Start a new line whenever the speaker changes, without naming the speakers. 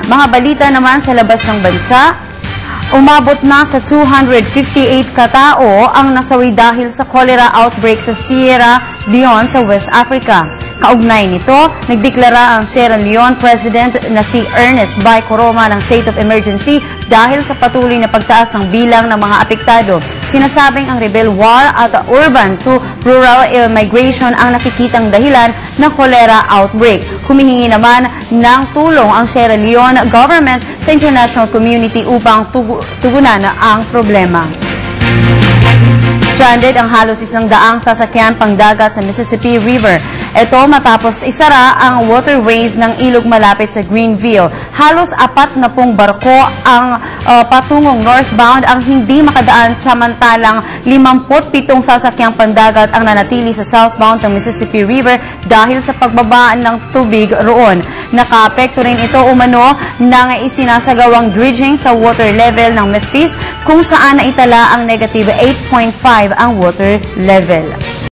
Mga balita naman sa labas ng bansa, umabot na sa 258 katao ang nasawi dahil sa cholera outbreak sa Sierra Leone sa West Africa. Kaugnay nito, nagdeklara ang Sierra Leone President na si Ernest Bai Koroma ng state of emergency dahil sa patuloy na pagtaas ng bilang ng mga apektado. Sinasabing ang rebel war at urban to rural migration ang nakikitang dahilan ng cholera outbreak. Humihingi naman ng tulong ang Sierra Leone government sa international community upang tugunan ang problema. Stranded ang halos 100 sasakyan pangdagat sa Mississippi River. Ito matapos isara ang waterways ng ilog malapit sa Greenville. Halos 40 barko ang patungong northbound ang hindi makadaan, samantalang 57 sasakyang pandagat ang nanatili sa southbound ng Mississippi River dahil sa pagbaba ng tubig roon. Nakaapekto rin ito umano ng isinasagawang dredging sa water level ng Memphis kung saan naitala ang negative 8.5 ang water level.